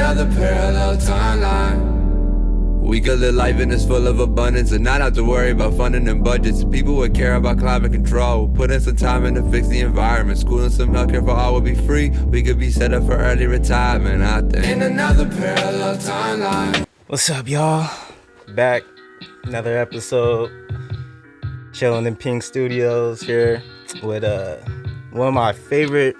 another parallel timeline. We could live life and it's full of abundance and not have to worry about funding and budgets. People would care about climate control, put in some time in to fix the environment. School and some healthcare for all would be free. We could be set up for early retirement, I think. In another parallel timeline. What's up, y'all? Back, another episode. Chilling in Pink Studios here with one of my favorite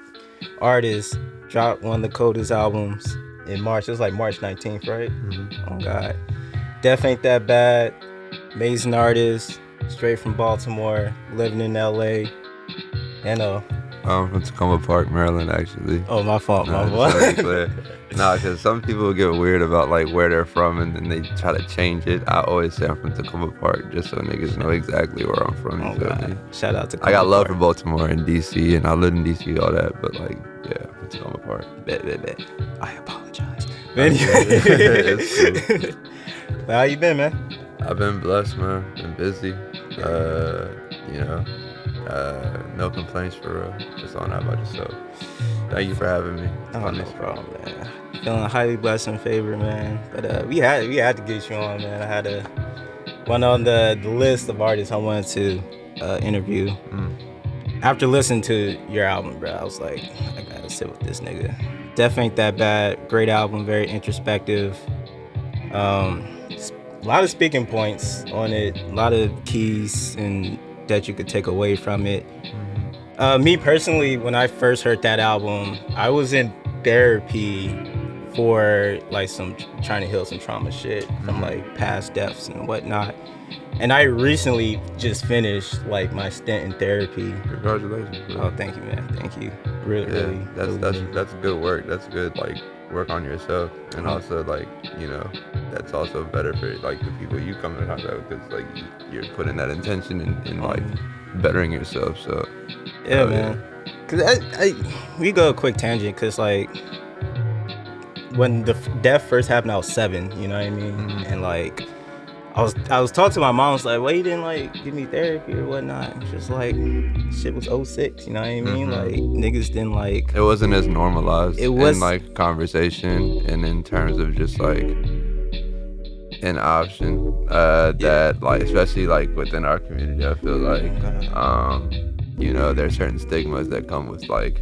artists. Dropped one of the coldest albums in March. It was like March 19th, right? Mm-hmm. Oh, God. Def Ain't That Bad. Amazing artist. Straight from Baltimore. Living in L.A. I'm from Tacoma Park, Maryland, actually. Oh, my fault, my fault. Nah, because some people get weird about like where they're from and then they try to change it. I always say I'm from Tacoma Park just so niggas know exactly where I'm from. Oh, God. Shout out to Tacoma I got love Park. for Baltimore and DC, and I lived in DC, all that, but like, yeah, from Tacoma Park. Bet. I apologize. But anyway. Well, how you been, man? I've been blessed, man. Been busy. No complaints for real. Just on that about yourself. Thank you for having me. Oh, no problem, man. Feeling highly blessed and favored, man. But we had to get you on, man. I had one on the list of artists I wanted to interview. After listening to your album, bro, I was like, I gotta sit with this nigga. Def Ain't That Bad. Great album, very introspective. A lot of speaking points on it, a lot of keys and that you could take away from it. Me personally, when I first heard that album, I was in therapy for like trying to heal some trauma shit from like past deaths and whatnot. And I recently just finished like my stint in therapy. Congratulations, bro. Oh, thank you, man. Thank you. Really, that's good work. That's good, like, work on yourself. And also, like, you know, that's also better for like the people you come in contact with, because like you're putting that intention in like bettering yourself. So yeah, man. Cause we go a quick tangent, cause like when the death first happened, I was 7. You know what I mean? And like I was talking to my mom. I was like, "Well, you didn't like give me therapy or whatnot." It's just like shit was 06. You know what I mean? Like niggas didn't like. It wasn't as normalized. It was in like conversation and in terms of just like an option that like, especially like within our community, I feel like you know, there's certain stigmas that come with like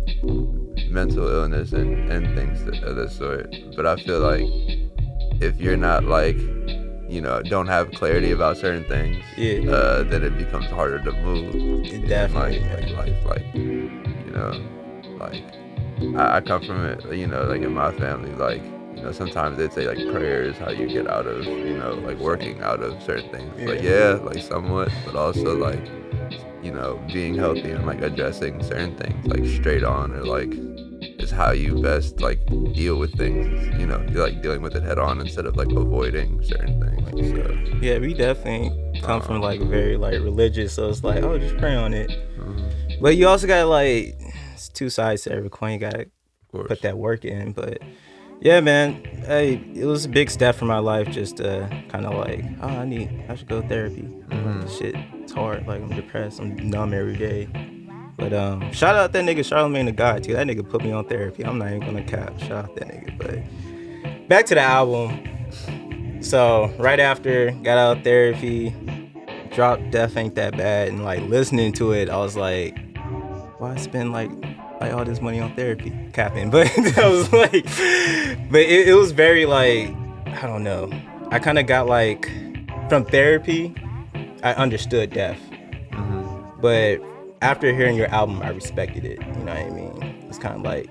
mental illness and things of this sort. But I feel like if you're not like, you know, don't have clarity about certain things, then it becomes harder to move. It definitely, like life, like, you know, like I come from it, you know, like in my family, like, you know, sometimes they'd say like prayer is how you get out of, you know, like working out of certain things. Like, like somewhat, but also like, you know, being healthy and like addressing certain things like straight on, or like is how you best like deal with things. You know, you're like dealing with it head on instead of like avoiding certain things. So yeah, we definitely come from like very like religious, so it's like, oh, just pray on it. But you also gotta like, it's two sides to every coin. You gotta put that work in. But yeah, man, hey, it was a big step for my life, just kind of like, oh, I should go to therapy. Like, shit, it's hard. Like, I'm depressed. I'm numb every day. But shout out that nigga Charlamagne the God, too. That nigga put me on therapy. I'm not even gonna cap. Shout out that nigga. But back to the album. So right after got out of therapy, dropped Def Ain't That Bad, and like listening to it, I was like, why spend like all this money on therapy? Capping. But I was like, but it was very like, I don't know. I kind of got like, from therapy, I understood Def. But after hearing your album, I respected it. You know what I mean? It's kind of like,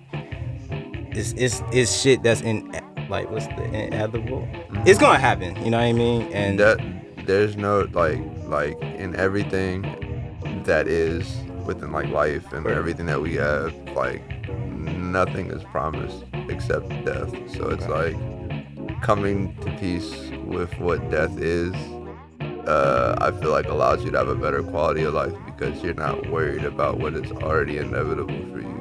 it's shit that's in, like, what's the inevitable? It's gonna happen. You know what I mean? And there's no like in everything that is within like life and everything that we have, like nothing is promised except death. So it's like coming to peace with what death is, I feel like allows you to have a better quality of life, because you're not worried about what is already inevitable for you.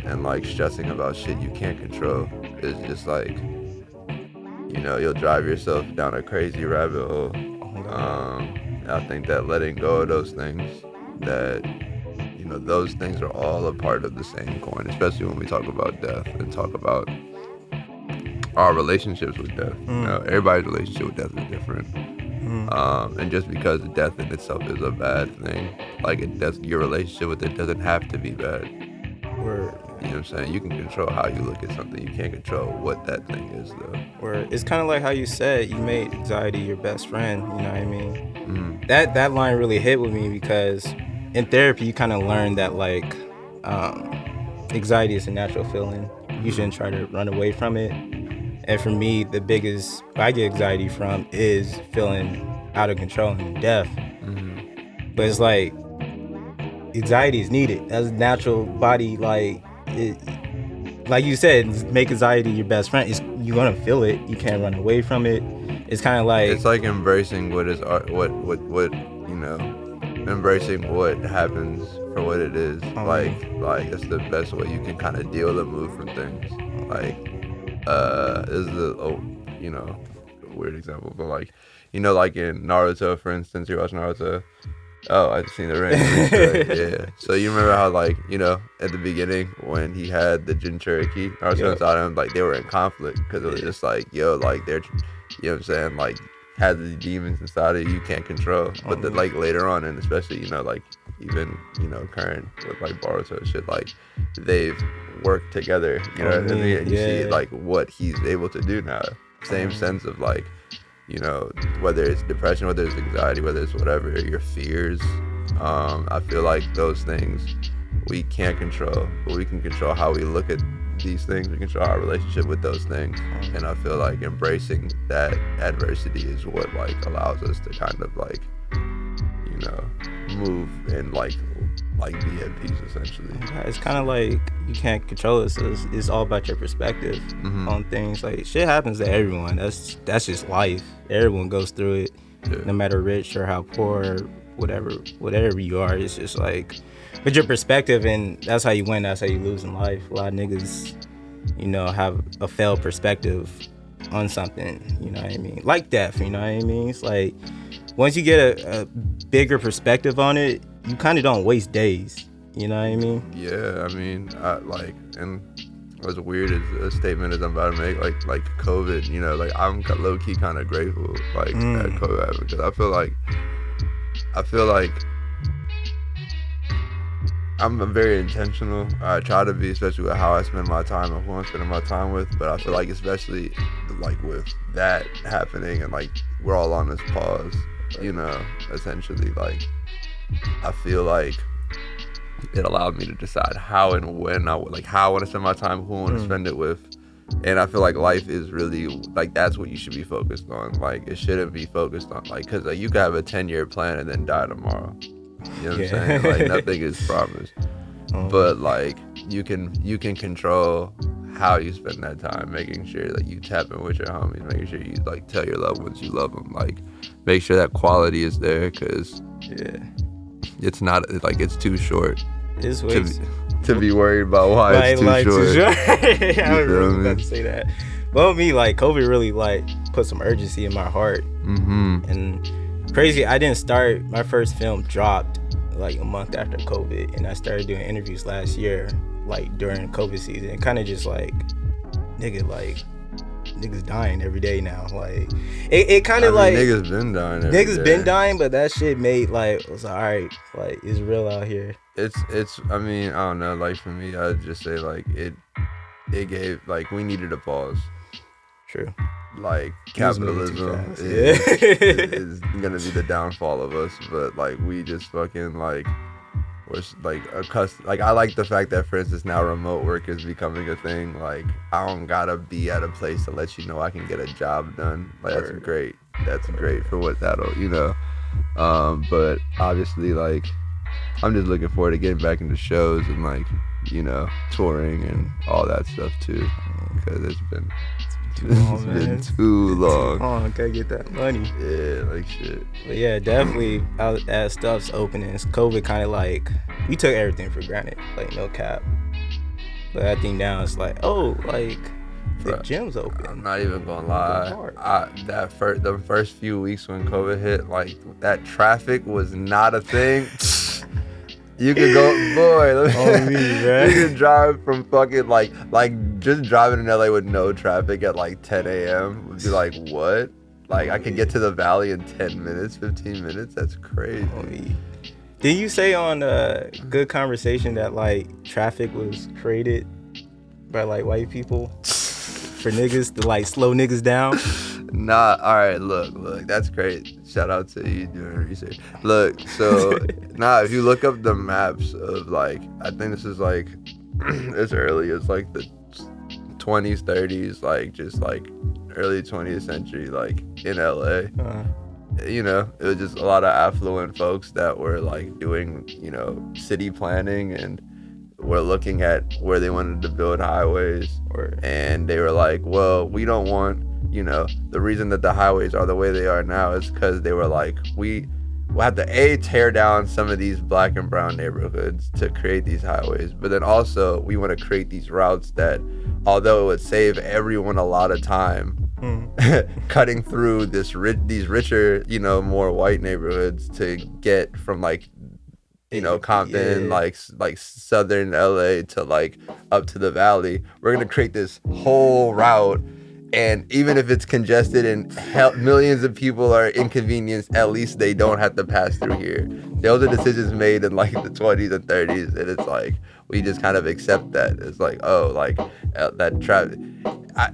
And like stressing about shit you can't control is just like, you know, you'll drive yourself down a crazy rabbit hole. I think that letting go of those things, that, you know, those things are all a part of the same coin, especially when we talk about death and talk about, our relationships with death. You know, everybody's relationship with death is different. And just because death in itself is a bad thing, like your relationship with it doesn't have to be bad. Word. You know what I'm saying? You can control how you look at something. You can't control what that thing is, though. Word. It's kind of like how you said you made anxiety your best friend. You know what I mean? That line really hit with me because in therapy you kind of learn that like anxiety is a natural feeling. You shouldn't try to run away from it. And for me, the biggest I get anxiety from is feeling out of control and death. But it's like anxiety is needed. As a natural body, like you said, make anxiety your best friend. You're gonna feel it. You can't run away from it. It's kind of like it's like embracing what is what you know, embracing what happens for what it is. Like that's the best way you can kind of deal and move from things. Like this is a you know, a weird example, but like, you know, like in Naruto, for instance, you watch Naruto. Oh, I've seen the ring. Yeah. So you remember how, like, you know, at the beginning when he had the Jinchuriki, Naruto inside him, like they were in conflict because it was just like, yo, like they're, you know what I'm saying, like had the demons inside of you can't control. But then like later on, and especially, you know, like even, you know, current with like Boruto and shit, like they've worked together. You know what I mean? And you see like what he's able to do now. Same sense of like, you know, whether it's depression, whether it's anxiety, whether it's whatever, your fears. I feel like those things we can't control, but we can control how we look at these things. We control our relationship with those things. And I feel like embracing that adversity is what like allows us to kind of like, you know, move and like be at peace essentially. It's kind of like you can't control it, so it's all about your perspective on things. Like shit happens to everyone. That's just life. Everyone goes through it, no matter rich or how poor, or whatever you are. It's just like, but your perspective, and that's how you win. That's how you lose in life. A lot of niggas, you know, have a failed perspective on something. You know what I mean? Like death. You know what I mean? It's like once you get a bigger perspective on it, you kind of don't waste days. You know what I mean? Yeah, I mean, and as weird as a statement as I'm about to make, like COVID, you know, like I'm low-key kind of grateful, like, that COVID happened, because I feel like I'm very intentional. I try to be, especially with how I spend my time and who I'm spending my time with, but I feel like especially, like, with that happening and, like, we're all on this pause, you know, essentially, like, I feel like it allowed me to decide how and when how I want to spend my time, who I want to spend it with. And I feel like life is really, like, that's what you should be focused on. Like, it shouldn't be focused on, like, because you can have a 10-year plan and then die tomorrow. You know what I'm saying? Like, nothing is promised. But, like, you can control how you spend that time, making sure that you tap in with your homies, making sure you, like, tell your loved ones you love them. Like, make sure that quality is there, because it's not, like, it's too short. It's to be worried about why it's too short. I was really about to say that. But me, like, COVID really, like, put some urgency in my heart. And crazy, I didn't start, my first film dropped like a month after COVID, and I started doing interviews last year, like during COVID season. Kind of just like, niggas dying every day now. Like, it kind of like niggas been dying. Niggas been dying, but that shit made like, it was all right. Like, it's real out here. It's. I mean, I don't know. Like, for me, I'd just say like it gave, like, we needed a pause. True. Like, capitalism is gonna be the downfall of us, but like we just fucking like was like accustomed. Like, I like the fact that, for instance, now remote work is becoming a thing. Like, I don't gotta be at a place to let you know I can get a job done. Like, that's great. That's great for what that'll, you know. But obviously, like, I'm just looking forward to getting back into shows and, like, you know, touring and all that stuff too, because it's been too long. Gotta get that money. Yeah, like shit. But yeah, definitely, as stuff's opening, COVID kind of like, we took everything for granted, like, no cap. But I think now it's like, oh, like, the gym's open. I'm not even gonna lie. The first few weeks when COVID hit, like, that traffic was not a thing. You could go, boy. On me, man. You could drive from fucking like just driving in LA with no traffic at like 10 a.m. would be like, what? Like I could get to the valley in 10 minutes, 15 minutes. That's crazy. On me. Did you say on Good Conversation that like traffic was created by like white people for niggas to like slow niggas down? Nah, all right, look, that's great. Shout out to you doing research. Look, so, if you look up the maps of, like, I think this is, like, as early as, like, the 20s, 30s, like, just, like, early 20th century, like, in LA, you know, it was just a lot of affluent folks that were, like, doing, you know, city planning and were looking at where they wanted to build highways. And they were like, well, we don't want, you know, the reason that the highways are the way they are now is because they were like, we'll have to tear down some of these black and brown neighborhoods to create these highways, but then also we want to create these routes that, although it would save everyone a lot of time cutting through these richer, you know, more white neighborhoods to get from like, you know, Compton, like southern LA to like up to the valley. We're gonna create this whole route. And even if it's congested and millions of people are inconvenienced, at least they don't have to pass through here. Those are decisions made in like the 20s and 30s, and it's like we just kind of accept that. It's like, oh, like that traffic.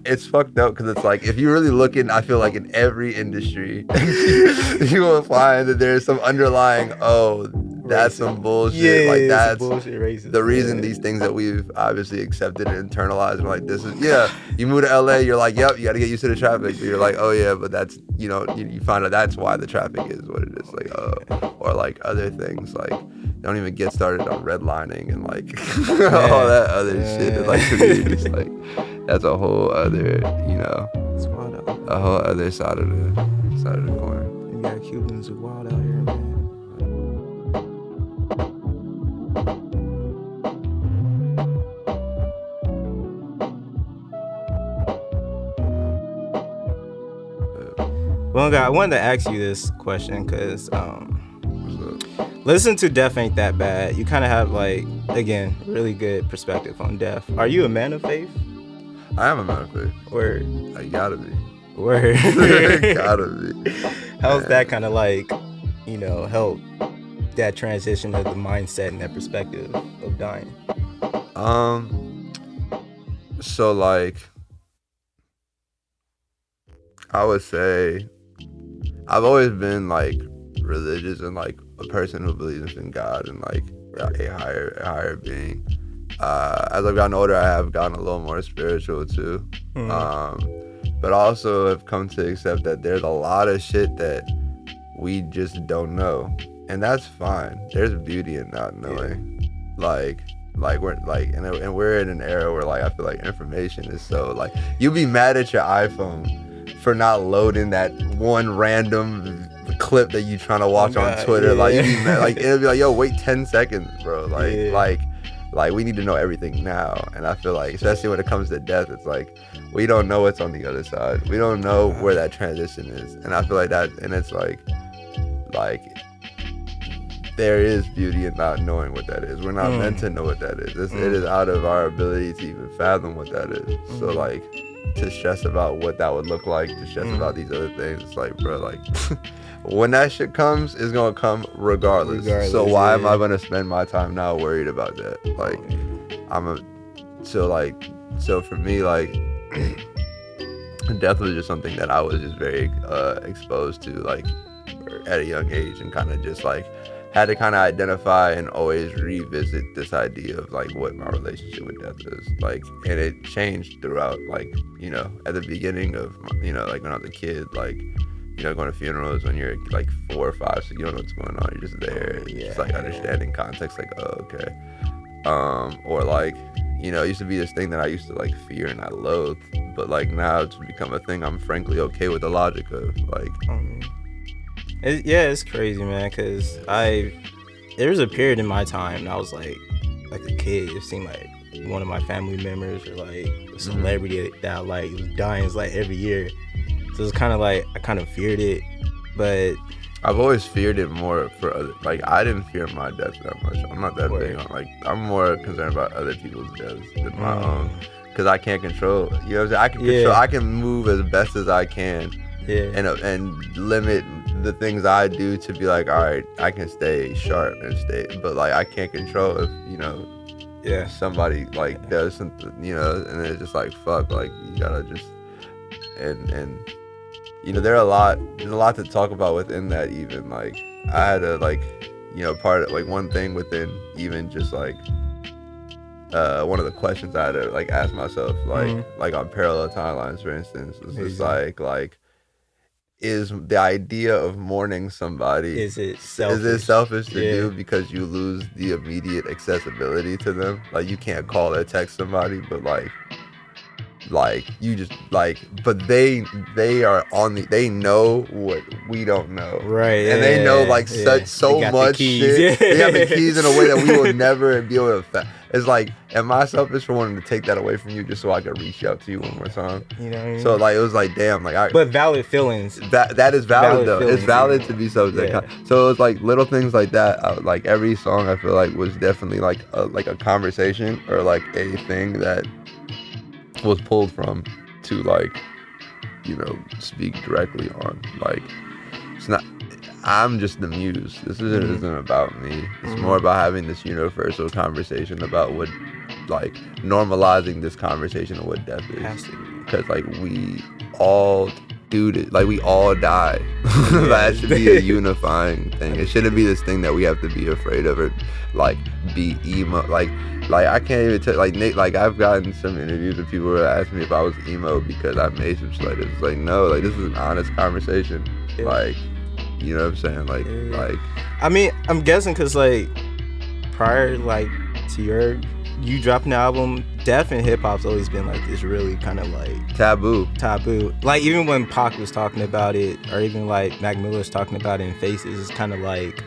It's fucked up because it's like if you really look in, I feel like in every industry, you will find that there's some underlying, that's some bullshit. Yeah, like that's bullshit racist. The reason these things that we've obviously accepted and internalized, we're like, this is, you move to LA, you're like, yep, you got to get used to the traffic. But you're like, oh yeah, but that's, you know, you find out that's why the traffic is what it is. Like, or like other things, like, don't even get started on redlining and like all that other shit. It's like, to me, it's like, that's a whole other, you know, a whole other side of the coin. You got Cubans who wild out here, man. Well, I wanted to ask you this question because listen to Death Ain't That Bad. You kind of have like, again, really good perspective on death. Are you a man of faith? I am a man of faith. Word. I gotta be. Word. Gotta be. How's that kind of like, you know, help that transition of the mindset and that perspective of dying? So like, I would say I've always been like religious and like a person who believes in God and like a higher being. As I've gotten older, I have gotten a little more spiritual too. But also have come to accept that there's a lot of shit that we just don't know, and that's fine. There's beauty in not knowing. Like we're like, and we're in an era where like I feel like information is so like, you'll be mad at your iPhone for not loading that one random clip that you trying to watch on Twitter. Like you be mad, like it'll be like, yo, wait 10 seconds, bro. Like we need to know everything now. And I feel like, especially when it comes to death, it's like we don't know what's on the other side. We don't know where that transition is. And I feel like that, and it's like there is beauty in not knowing what that is. We're not meant to know what that is. It is out of our ability to even fathom what that is. So like, to stress about what that would look like, to stress about these other things, it's like, bro, like when that shit comes, it's gonna come regardless. So why am I gonna spend my time now worried about that? Like, so for me, like, death was just something that I was just very exposed to, like, at a young age, and kind of just like had to kind of identify and always revisit this idea of like what my relationship with death is like. And it changed throughout, like, you know, at the beginning of, you know, like when I was a kid, like, you know, going to funerals when you're like 4 or 5, so you don't know what's going on, you're just there, just like understanding context, like, oh, okay. Or like, you know, it used to be this thing that I used to like fear and I loathe, but like now it's become a thing I'm frankly okay with the logic of, like. It's crazy, man, because there was a period in my time and I was like a kid, it seemed like one of my family members or like a celebrity that like was dying like every year. So it's kind of like I kind of feared it, but I've always feared it more for other. Like I didn't fear my death that much. I'm not that big on like. I'm more concerned about other people's deaths than my own, because I can't control. You know what I'm saying? I can control. I can move as best as I can. Yeah. And limit the things I do to be like, all right, I can stay sharp and stay, but like I can't control if somebody like does something, and it's just like fuck, like you gotta just and there's a lot to talk about within that. Even like I had to like part of like one thing within even just like one of the questions I had to like ask myself like on parallel timelines, for instance, was just like is the idea of mourning somebody, is it selfish to do because you lose the immediate accessibility to them? Like you can't call or text somebody, but like you just like, but they are on they know what we don't know, right? And they know like so much shit. They have the keys in a way that we will never be able to. It's like, am I selfish for wanting to take that away from you just so I could reach out to you one more time? You know what I mean? So like it was like, damn, like but valid feelings. That is valid though. It's valid to be selfish. So it was like little things like that. Like every song I feel like was definitely like a conversation or like a thing that was pulled from to like speak directly on. Like it's not, I'm just the muse. This isn't about me. It's more about having this universal conversation about what, like, normalizing this conversation of what death is. Because like we all do this, like we all die. That should be a unifying thing. It shouldn't be this thing that we have to be afraid of or like be emo. Like I can't even tell. Like Nate, like I've gotten some interviews with people who asked me if I was emo because I made some shit. It's like no, like this is an honest conversation. Like. You know what I'm saying? Like. I mean, I'm guessing because like prior like to you dropping the album, death and hip hop's always been like this really kind of like taboo. Like even when Pac was talking about it, or even like Mac Miller's talking about it in Faces, it's kind of like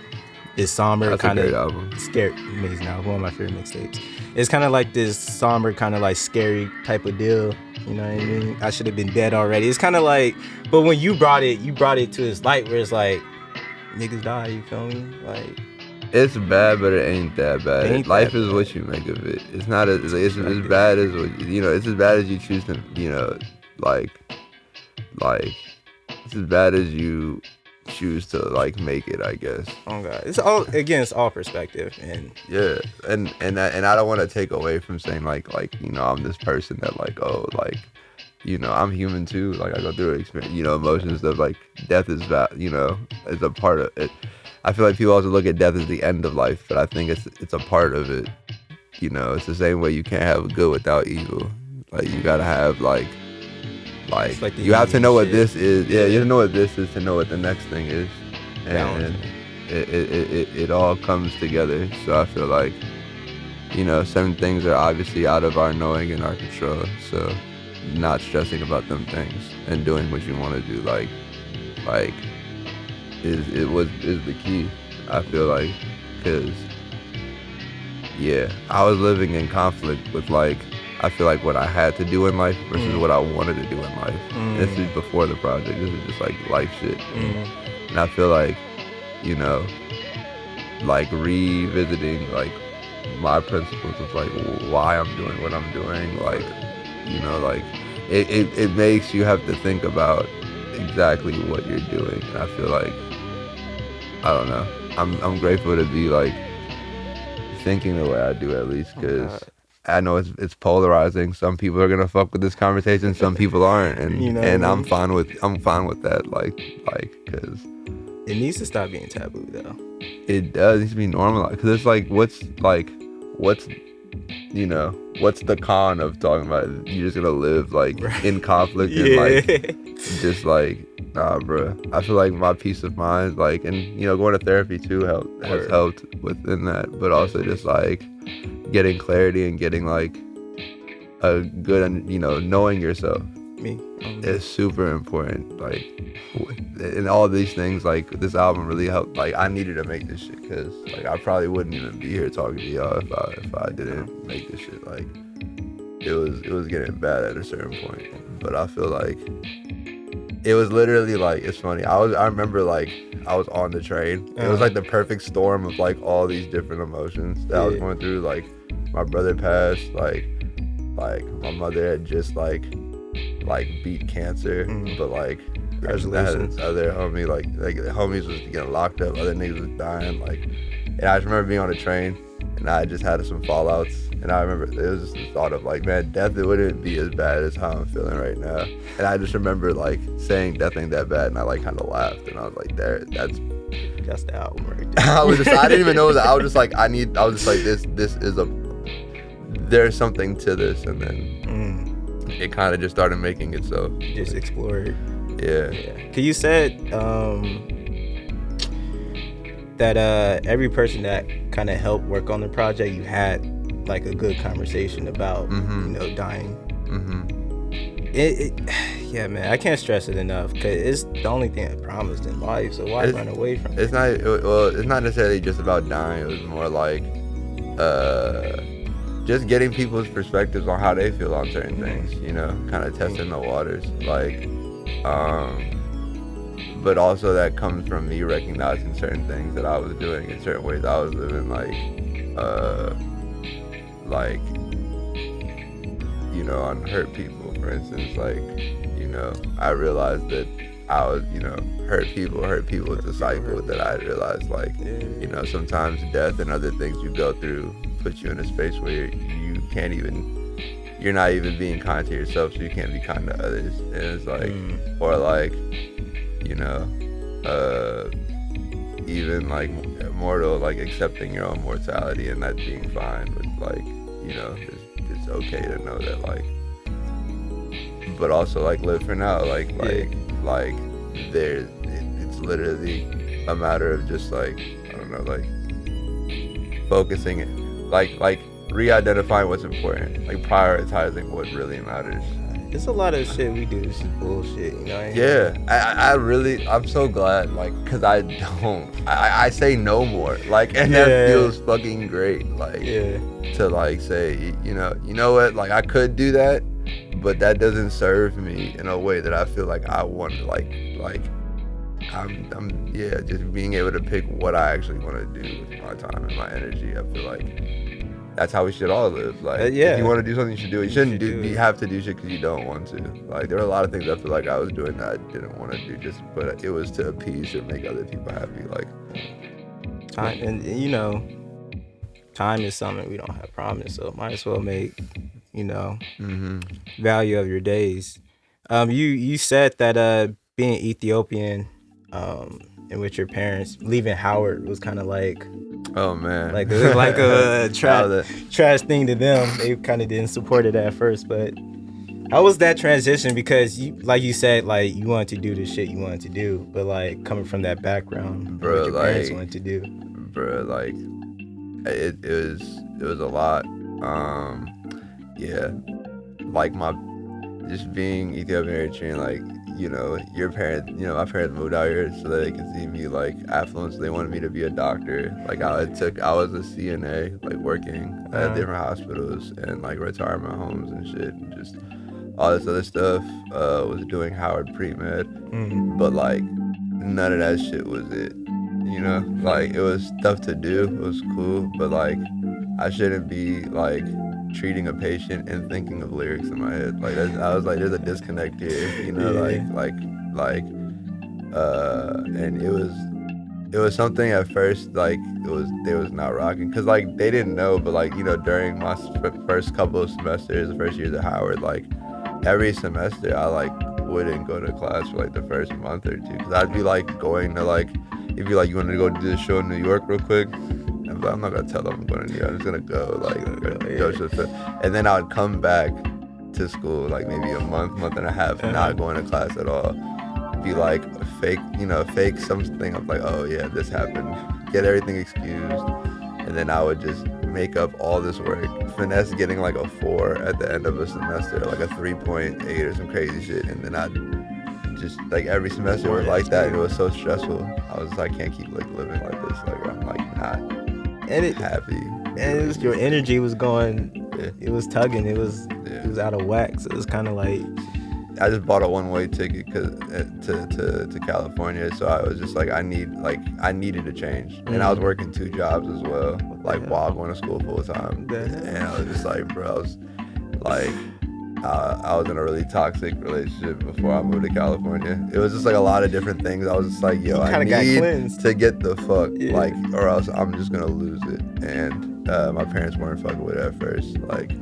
this somber kind of scary, amazing album, one of my favorite mixtapes. It's kind of like this somber kind of like scary type of deal. You know what I mean? I should have been dead already. It's kind of like, but when you brought it to this light where it's like, niggas die, you feel me? Like, it's bad, but it ain't that bad. Life is what you make of it. It's not as bad as what, it's as bad as you choose to, like, it's as bad as you choose to like make it, I guess. Oh God, it's all perspective, and and I don't want to take away from saying like I'm this person that like I'm human too. Like I go through experience, emotions of like death is that is a part of it. I feel like people also look at death as the end of life, but I think it's a part of it. It's the same way you can't have good without evil. Like you gotta have like you have to know what this is. Yeah, you have to know what this is to know what the next thing is, and it all comes together. So I feel like certain things are obviously out of our knowing and our control. So not stressing about them things and doing what you want to do, like is the key. I feel like, because I was living in conflict with like. I feel like what I had to do in life versus what I wanted to do in life. This is before the project. This is just like life shit. And I feel like, like revisiting like my principles of like why I'm doing what I'm doing. Like, like it makes you have to think about exactly what you're doing. And I feel like, I don't know. I'm grateful to be like thinking the way I do, at least, because I know it's polarizing. Some people are gonna fuck with this conversation, some people aren't, and and I'm fine with that. Like, because it needs to stop being taboo, though. It does. It needs to be normalized. Because it's like, what's the con of talking about it? You're just gonna live like in conflict and like just like, nah, bro. I feel like my peace of mind, like, and going to therapy too has helped within that, but also just like getting clarity and getting like a good, knowing yourself. Is super important. Like, and all these things, like this album really helped. Like I needed to make this shit because like I probably wouldn't even be here talking to y'all if I didn't make this shit. Like it was getting bad at a certain point. But I feel like it was literally like, it's funny. I remember like I was on the train. It was like the perfect storm of like all these different emotions that I was going through. Like my brother passed, like my mother had just like beat cancer, but like I had this other homie, like the homies was getting locked up, other niggas was dying, like, and I just remember being on the train and I just had some fallouts, and I remember it was just the thought of like, man, death, it wouldn't be as bad as how I'm feeling right now. And I just remember like saying death ain't that bad, and I like kind of laughed, and I was like, that's the album right there. I didn't even know it was, I was just like, this is there's something to this, and then it kind of just started making it so. Just explore it. Yeah. Cause you said that every person that kind of helped work on the project, you had like a good conversation about, dying. Yeah, man, I can't stress it enough, cause it's the only thing I promised in life. So why run away from it? It's not necessarily just about dying. It was more like just getting people's perspectives on how they feel on certain things, kind of testing the waters, like, but also that comes from me recognizing certain things that I was doing in certain ways I was living, on hurt people, for instance, like, I realized that I was, hurt people it's a cycle that I realized, like, sometimes death and other things you go through put you in a space where you're not even being kind to yourself, so you can't be kind to others. And it's like, or like, even like mortal, like accepting your own mortality and that being fine, but like, it's okay to know that, like, but also like live for now, like it's literally a matter of just like, I don't know, like focusing it, like re-identifying what's important, like prioritizing what really matters. There's a lot of shit we do is bullshit, Yeah, I'm so glad, like, cause I say no more, like, and that feels fucking great, like, to like say, you know what, like I could do that, but that doesn't serve me in a way that I feel like I want to, like I'm just being able to pick what I actually want to do with my time and my energy. I feel like that's how we should all live. Like, if you want to do something, you should do it. You shouldn't you have to do shit because you don't want to. Like, there are a lot of things I feel like I was doing that I didn't want to do, but it was to appease or make other people happy. Like, time, and time is something we don't have promised, so might as well make, value of your days. You said that being Ethiopian, and with your parents, leaving Howard was kind of like, oh man, like it was like a trash thing to them. They kind of didn't support it at first, but how was that transition? Because like you said, like you wanted to do the shit you wanted to do, but like coming from that background, bro, what your parents wanted to do, bro, like it was a lot. Like just being Ethiopian Eritrean, like, your parents, my parents moved out here so that they could see me like affluent. So they wanted me to be a doctor. Like I was a CNA, like working at different hospitals and like retirement homes and shit, and just all this other stuff. Was doing Howard pre-med, but like none of that shit was it. Like it was stuff to do. It was cool, but like I shouldn't be like treating a patient and thinking of lyrics in my head. Like I was like, there's a disconnect here, and it was something at first, like they was not rocking, because like they didn't know, but like, during my first couple of semesters, the first years at Howard, like every semester I like wouldn't go to class for like the first month or two, because I'd be like going to like, it'd be like, you want to go do this show in New York real quick? I'm not gonna tell them I'm going to New York. I'm just gonna go, and then I would come back to school like maybe a month and a half, not going to class at all. Be like fake something of like, oh yeah, this happened. Get everything excused, and then I would just make up all this work, finesse getting like a 4 at the end of a semester, like a 3.8 or some crazy shit, and then I'd just like every semester was like that, and it was so stressful. I was like, I can't keep like living like this. Like I'm like not. Happy, and your energy was going. It was tugging. It was out of whack. So it was kind of like, I just bought a one-way ticket to California, so I was just like I needed a change, and I was working 2 jobs as well, like while going to school full time, and I was just like, bro, I was like. I was in a really toxic relationship before I moved to California. It was just like a lot of different things. I was just like, yo, I need to get the fuck, like, or else I'm just gonna lose it. And my parents weren't fucking with it at first, like,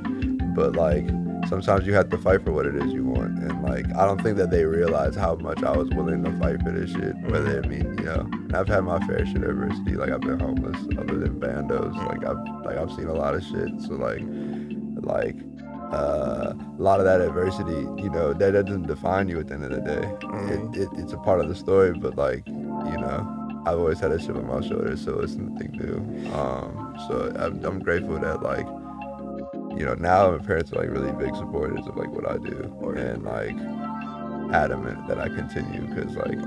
but like sometimes you have to fight for what it is you want. And like I don't think that they realize how much I was willing to fight for this shit. Whether it mean, you know, and I've had my fair share of adversity. Like I've been homeless, other than bandos. Like I've seen a lot of shit. So like. A lot of that adversity, you know, that doesn't define you at the end of the day. It's a part of the story, but like, you know, I've always had a chip on my shoulder, so it's nothing new. So I'm grateful that like, you know, now my parents are like really big supporters of like what I do, and like adamant that I continue, because like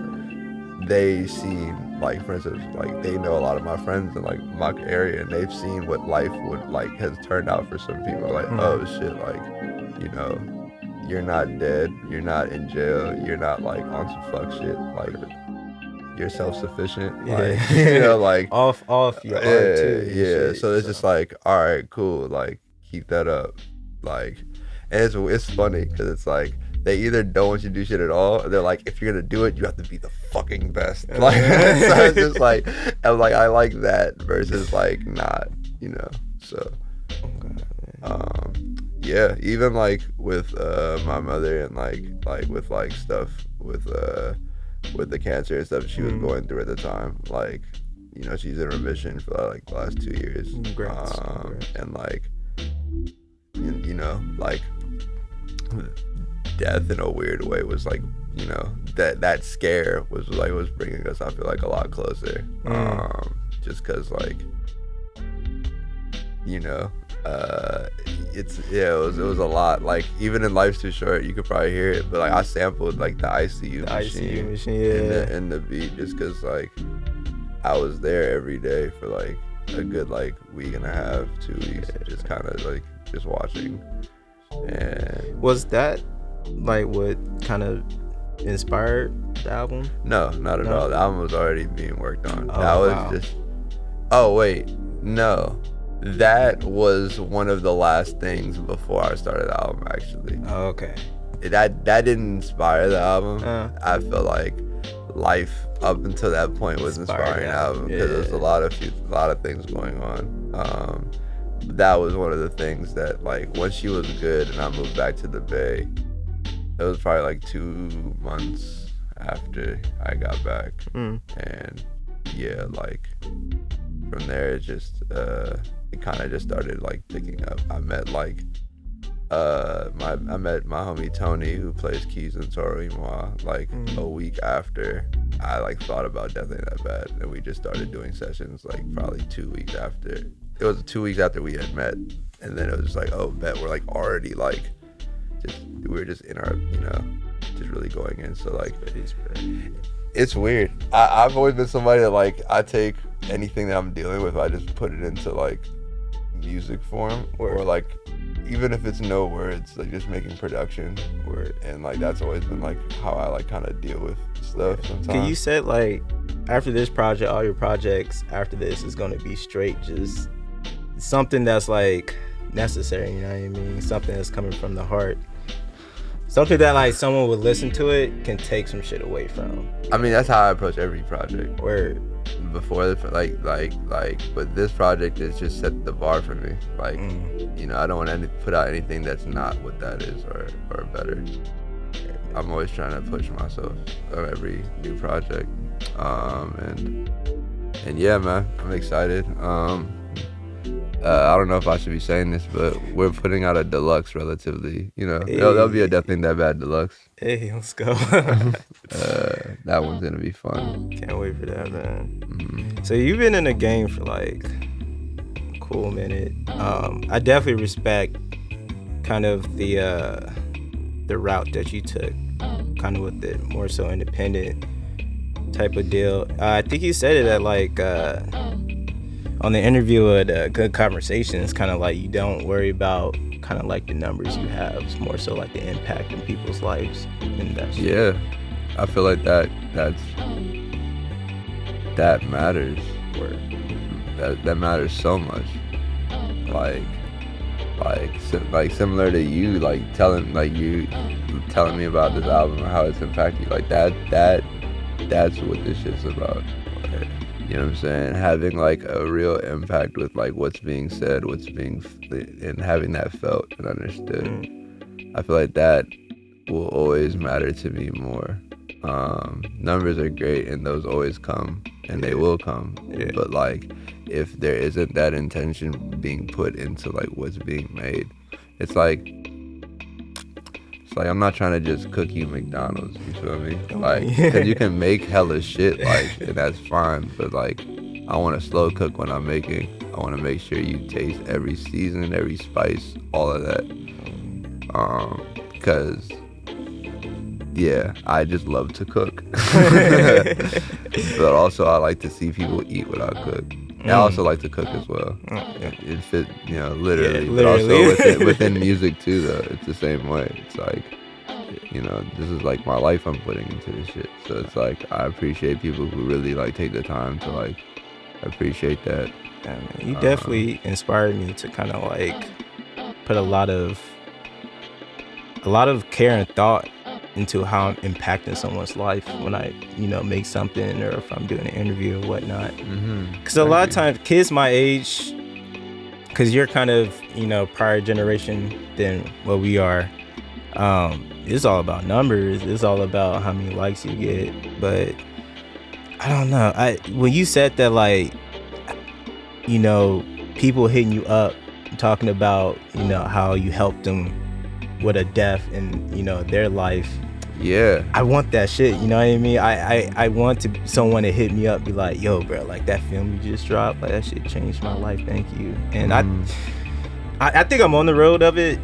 they seen, like, for instance, like they know a lot of my friends in like my area, and they've seen what life would like has turned out for some people. Like, oh shit, like, you know, you're not dead, you're not in jail, you're not like on some fuck shit, like you're self-sufficient, like, you know, like off your art too. Yeah. So it's just like, all right, cool, like keep that up, like, and it's funny because it's like. They either don't want you to do shit at all, or they're like, if you're gonna do it, you have to be the fucking best. Like, so it's just like, I'm like, I like that versus like not, you know. So, yeah, even like with my mother and like with like stuff with the cancer and stuff she was going through at the time, like, you know, she's in remission for like the last 2 years. Congrats. And like, you know, like. Death in a weird way was like, you know, that scare was bringing us, I feel like, a lot closer. Just cause like, you know, it was a lot. Like even in Life's Too Short, you could probably hear it, but like I sampled like the ICU machine in the beat, just cause like I was there every day for like a good like week and a half, 2 weeks, just kind of like just watching. And was that like what kind of inspired the album? No, not at all. The album was already being worked on. That was one of the last things before I started the album, actually. Oh, okay. That didn't inspire the album. I feel like life up until that point was inspiring the album, because there's a lot of things going on. That was one of the things that, like, once she was good and I moved back to the Bay, it was probably like 2 months after I got back. And yeah, like from there it just it kind of just started like picking up. I met like I met my homie Tony, who plays keys in Toro y Moi, like a week after I like thought about Death Ain't That Bad, and we just started doing sessions like probably 2 weeks after. It was 2 weeks after we had met, and then it was just like, oh, bet we're like already like we were just in our, you know, just really going in. So like it's weird. I've always been somebody that like I take anything that I'm dealing with, I just put it into like music form, or like even if it's no words, like just making production word, and like that's always been like how I like kind of deal with stuff sometimes. Can you say like after this project, all your projects after this is gonna be straight just something that's like necessary, you know what I mean? Something that's coming from the heart. Something that like someone would listen to it can take some shit away from. I mean, that's how I approach every project. Word. Before the but this project has just set the bar for me. Like, you know, I don't want to put out anything that's not what that is or better. I'm always trying to push myself on every new project. And yeah, man, I'm excited. I don't know if I should be saying this, but we're putting out a deluxe relatively, you know, there'll be a Death Ain't That Bad deluxe. Hey, let's go. That one's gonna be fun. Can't wait for that, man. So you've been in the game for like a cool minute. I definitely respect kind of the route that you took, kind of with the more so independent type of deal. I think you said it at like on the interview at Good Conversation, it's kind of like you don't worry about kind of like the numbers you have. It's more so like the impact in people's lives. And that's Yeah, I feel like that matters. where That matters so much. Like similar to you, like telling me about this album and how it's impacted you. Like that's what this shit's about. You know what I'm saying? Having like a real impact with like what's being said, and having that felt and understood. I feel like that will always matter to me more. Numbers are great and those always come and they will come. Yeah. But like if there isn't that intention being put into like what's being made, it's like I'm not trying to just cook you McDonald's, you feel me? Like, cause you can make hella shit, like, and that's fine, but like, I want to slow cook when I'm making. I want to make sure you taste every season, every spice, all of that. Cause, yeah, I just love to cook. But also I like to see people eat what I cook. And I also like to cook as well. It fit, literally. Yeah, But also literally. within music too, though. It's the same way. It's like, this is like my life I'm putting into this shit. So it's like, I appreciate people who really like take the time to like appreciate that. Yeah, man, you definitely inspired me to kind of like put a lot of care and thought into how I'm impacting someone's life when I, make something or if I'm doing an interview or whatnot. Because a lot of times kids my age, because you're kind of, prior generation than what we are, it's all about numbers. It's all about how many likes you get. But I don't know. When you said that, like, people hitting you up talking about, how you helped them with a death in, their life. Yeah. I want that shit, you know what I mean? I want someone to hit me up, be like, yo, bro, like that film you just dropped, like that shit changed my life, thank you. And I think I'm on the road of it,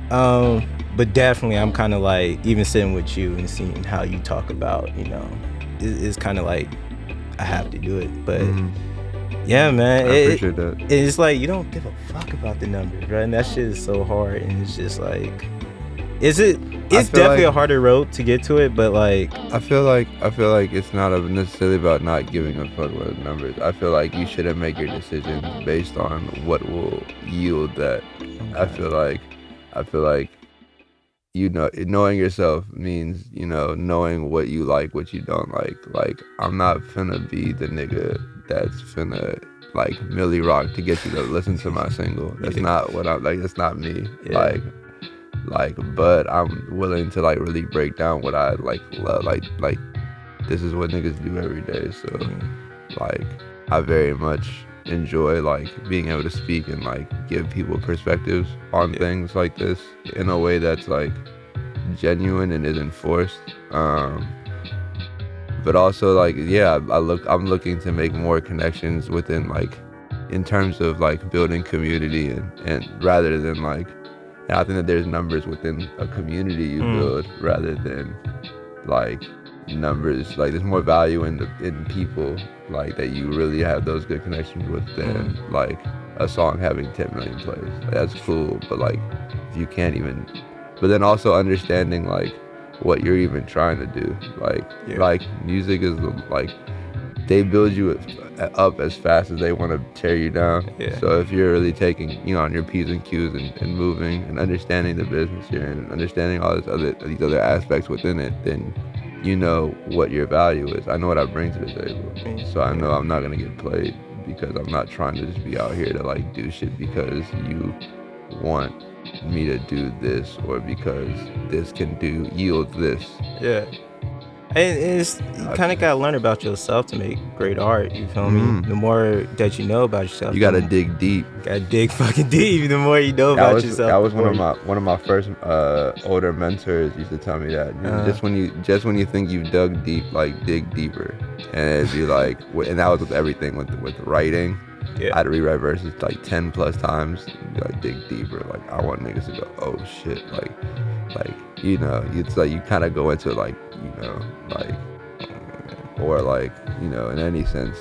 but definitely I'm kind of like, even sitting with you and seeing how you talk about, it's kind of like, I have to do it, but yeah, man. I appreciate that. It's like, you don't give a fuck about the numbers, right? And that shit is so hard, and it's just like, it's definitely a harder road to get to it, but like I feel like it's not necessarily about not giving a fuck about the numbers. I feel like you shouldn't make your decisions based on what will yield that. I feel like knowing yourself means knowing what you like, what you don't like. Like, I'm not finna be the nigga that's finna like Millie Rock to get you to listen to my single. That's not what I'm like. That's not me. Yeah. But I'm willing to like really break down what I like love. Like this is what niggas do every day. So like I very much enjoy like being able to speak and like give people perspectives on things like this in a way that's like genuine and isn't forced. But also like I'm looking to make more connections within like in terms of like building community and rather than like. And I think that there's numbers within a community you build rather than like numbers. Like there's more value in people like that you really have those good connections with than like a song having 10 million plays. Like, that's cool, but like if you can't even. But then also understanding like what you're even trying to do. Like music is like they build you up as fast as they want to tear you down. Yeah. So if you're really taking, on your P's and Q's and moving and understanding the business you're in and understanding all these other aspects within it, then you know what your value is. I know what I bring to the table. So I know I'm not going to get played because I'm not trying to just be out here to like do shit because you want me to do this or because this can yield this. Yeah. And you kind of got to learn about yourself to make great art, you feel me? The more that you know about yourself, you got to dig deep. Got to dig fucking deep. The more you know about yourself. That was one of my first older mentors used to tell me that. Just when you think you've dug deep, like dig deeper. And it'd be like, and that was with everything, with writing. Yeah. I'd rewrite verses like 10 plus times, like dig deeper. Like I want niggas to go, oh shit, like it's like you kind of go into like, or like, in any sense.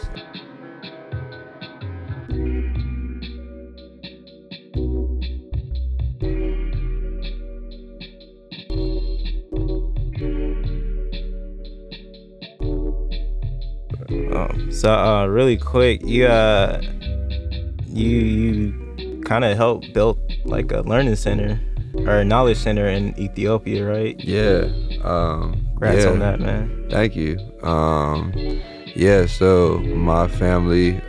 So really quick, you kind of helped build like a learning center or a knowledge center in Ethiopia, right? Yeah. Congrats on that, man. Thank you. Yeah, so my family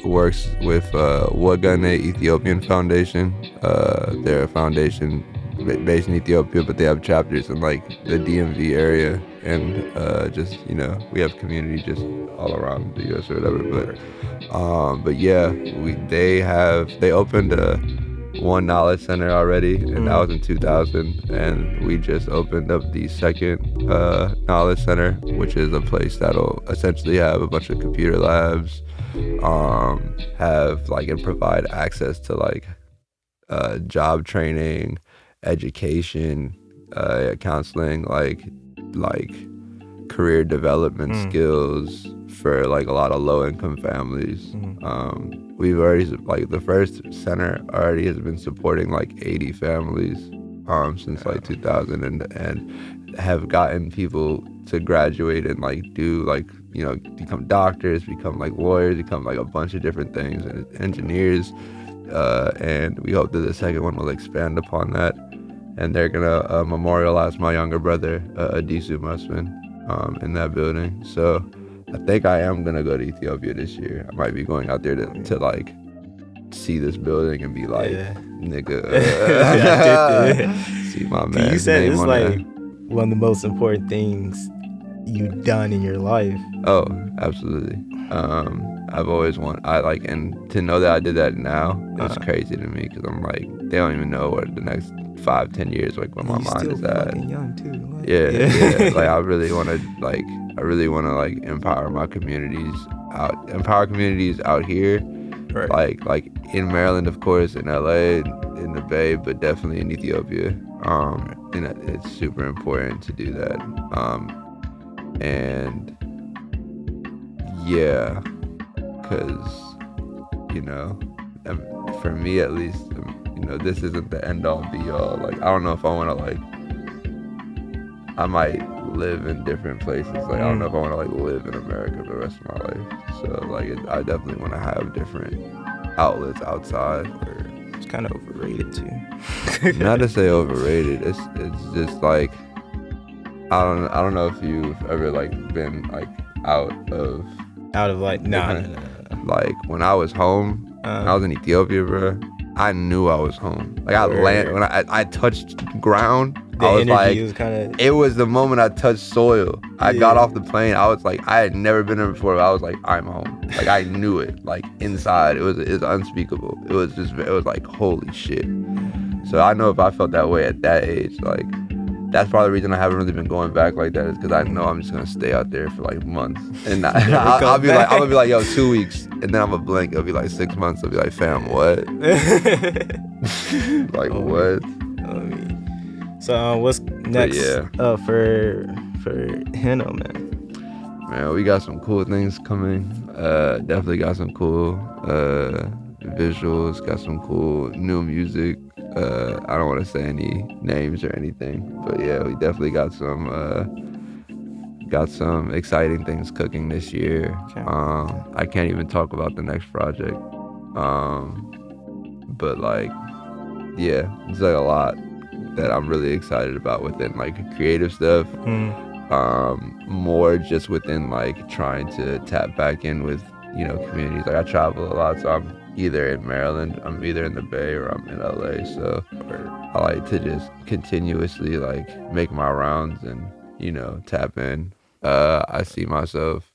works with Wagane Ethiopian Foundation. They're a foundation based in Ethiopia, but they have chapters in like the DMV area, and just, you know, we have community just all around the US or whatever. But yeah, they opened one knowledge center already, and that was in 2000, and we just opened up the second knowledge center, which is a place that'll essentially have a bunch of computer labs, have like and provide access to like job training, education, counseling, like career development skills for like a lot of low-income families. We've already, like, the first center already has been supporting like 80 families since like 2000, and have gotten people to graduate and like do like, you know, become doctors, become like lawyers, become like a bunch of different things, and engineers, and we hope that the second one will expand upon that, and they're gonna memorialize my younger brother, Adisu Musman, in that building. So I think I am gonna go to Ethiopia this year. I might be going out there to like see this building and be like, nigga, see my man. You said it's like one of the most important things you've done in your life. Oh, absolutely. I've always and to know that I did that now, it's crazy to me, because I'm like, they don't even know what the next 5-10 years, like, where my mind is at. Young too. Like, yeah. Like, I really want to empower my communities out here, right. like in Maryland, of course, in LA, in the Bay, but definitely in Ethiopia. And it's super important to do that. And yeah, because, you know, for me at least, you know, this isn't the end all be all. Like, I don't know if I want to, like, I might live in different places. Like, I don't know if I want to like live in America the rest of my life. So like, I definitely want to have different outlets outside. It's kind of overrated too. Not to say overrated. It's just like, I don't know if you've ever like been like out of like no. Like when I was home, when I was in Ethiopia, bro, I knew I was home. Like when I touched ground, I was like, it was the moment I touched soil. I got off the plane. I was like, I had never been there before. But I was like, I'm home. Like, I knew it. Like, inside, it was unspeakable. It was like, holy shit. So I know if I felt that way at that age, like, that's probably the reason I haven't really been going back like that, is because I know I'm just gonna stay out there for like months, and I'm gonna be like, yo, 2 weeks, and then I'm gonna blink. It'll be like 6 months. I'll be like, fam, what? Like, what? So what's next for Hino, man? Man, we got some cool things coming. Definitely got some cool visuals. Got some cool new music. I don't want to say any names or anything, but yeah, we definitely got some exciting things cooking this year. Okay. I can't even talk about the next project, but like, yeah, it's like a lot that I'm really excited about within like creative stuff. More just within like trying to tap back in with, you know, communities. Like, I travel a lot, so I'm either in Maryland, I'm either in the Bay, or I'm in LA. So I like to just continuously like make my rounds and, you know, tap in. I see myself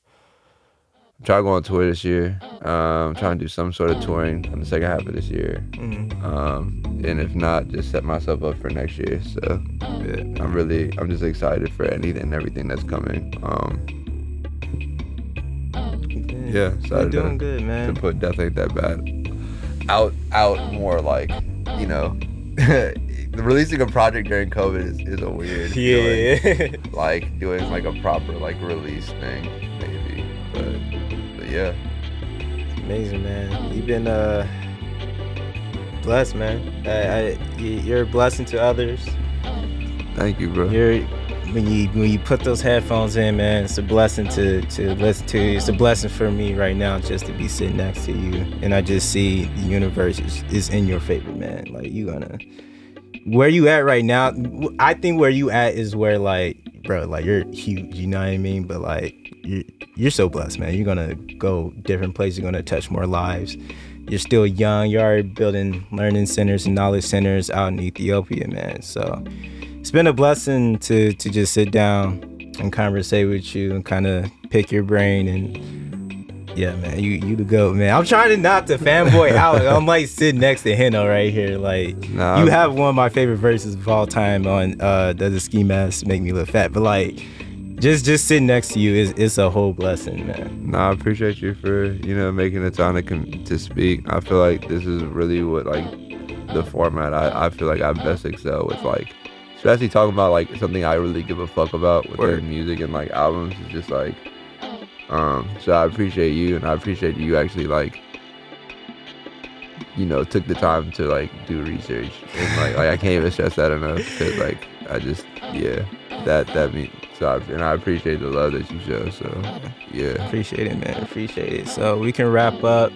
try to go on tour this year. I'm trying to do some sort of touring in the second half of this year. And if not, just set myself up for next year. So yeah, I'm just excited for anything and everything that's coming. Yeah, excited doing good, man. To put Definitely That Bad out more, like, you know. Releasing a project during COVID is a weird feeling. Like doing like a proper like release thing, maybe. But yeah. amazing, man. You've been blessed, man. You're a blessing to others. Thank you, bro. When you put those headphones in, man, it's a blessing to listen to. It's a blessing for me right now just to be sitting next to you, and I just see the universe is in your favor, man. Like where you at right now. I think where you at is where, like, bro, like, you're huge. You know what I mean? But like, you're so blessed, man. You're gonna go different places. You're gonna touch more lives. You're still young. You're already building learning centers and knowledge centers out in Ethiopia, man. So it's been a blessing to just sit down and conversate with you and kind of pick your brain. And yeah, man, you the GOAT, man. I'm trying to not to fanboy out. I'm like sitting next to Heno right here. Like, you have one of my favorite verses of all time on Does the Ski Mask Make Me Look Fat? But like, just sitting next to you is a whole blessing, man. No, I appreciate you for, making the time to speak. I feel like this is really what, like, the format I feel like I best excel with, like, especially talking about, like, something I really give a fuck about with music and, like, albums. It's just like, so I appreciate you, and I appreciate you actually, like, took the time to, like, do research. And like I can't even stress that enough, because, like, I just, yeah, that means. And I appreciate the love that you show. So yeah, appreciate it, man. Appreciate it. So we can wrap up.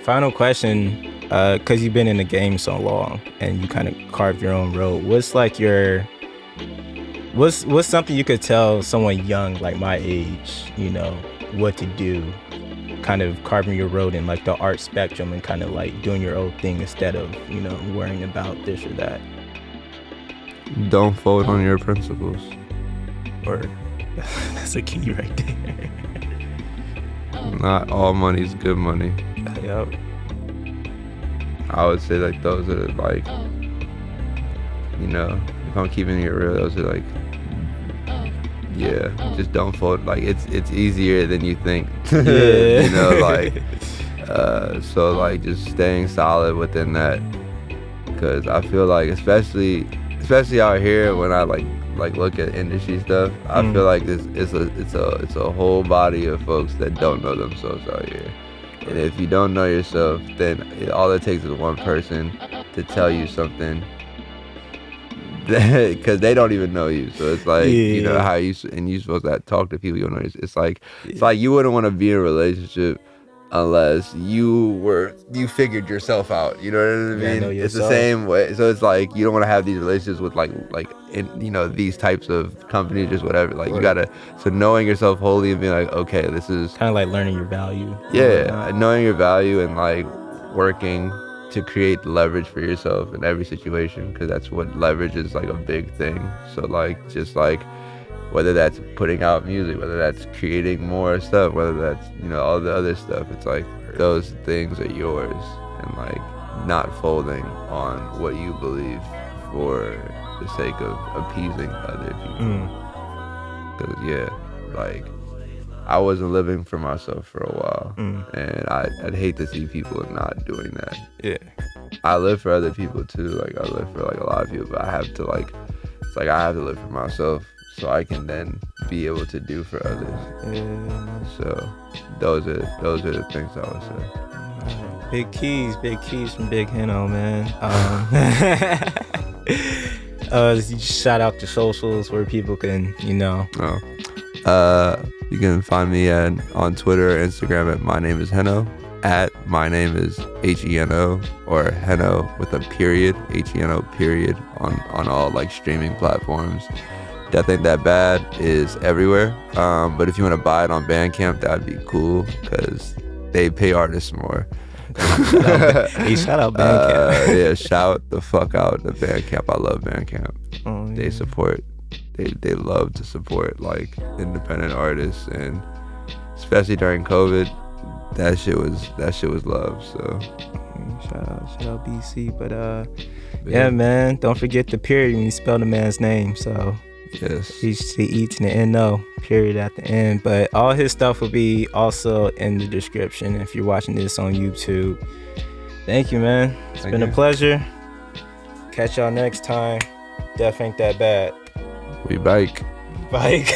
Final question, because you've been in the game so long and you kind of carved your own road. What's like what's something you could tell someone young like my age, what to do, kind of carving your road in like the art spectrum and kind of like doing your own thing instead of worrying about this or that? Don't fold on your principles. Or that's a key right there. Not all money's good money. Yep. I would say like those are like, if I'm keeping it real, those are like, yeah, just don't fold. Like it's easier than you think. Yeah. So like just staying solid within that, because I feel like especially out here when I like look at industry stuff, I feel like it's a whole body of folks that don't know themselves out here. And if you don't know yourself, then all it takes is one person to tell you something, because they don't even know you. So it's like, how you're supposed to talk to people you don't know. It's like you wouldn't want to be in a relationship unless you figured yourself out. You know what I mean? It's the same way. So it's like you don't want to have these relationships with these types of companies, just whatever. Like you gotta, so knowing yourself wholly and being like, okay, this is kind of like learning your value. Yeah, knowing your value and like working to create leverage for yourself in every situation, because that's what leverage is, like a big thing. So like just like, whether that's putting out music, whether that's creating more stuff, whether that's, all the other stuff, it's like those things are yours, and like not folding on what you believe for the sake of appeasing other people. Because like I wasn't living for myself for a while, and I'd hate to see people not doing that. Yeah. I live for other people too. Like I live for like a lot of people, but I have to like, it's like I have to live for myself, so I can then be able to do for others. Yeah. So those are the things I would say. Big keys from Big Heno, man. Shout out to socials where people can, you can find me on Twitter or Instagram at My Name Is Heno, at My Name Is HENO, or Heno with a period, HENO period, on all like streaming platforms. Death Ain't That Bad is everywhere, but if you want to buy it on Bandcamp, that'd be cool, because they pay artists more. Shout out Bandcamp. Yeah, shout the fuck out to Bandcamp. I love Bandcamp. Oh, yeah. They support, they love to support like independent artists, and especially during COVID, that shit was love. So shout out BC. But yeah, man, don't forget the period when you spell the man's name. So yes, HCE to the N-O, period at the end. But all his stuff will be also in the description if you're watching this on YouTube. Thank you, man. It's been a pleasure. Catch y'all next time. Death Ain't That Bad. We bike. Bike.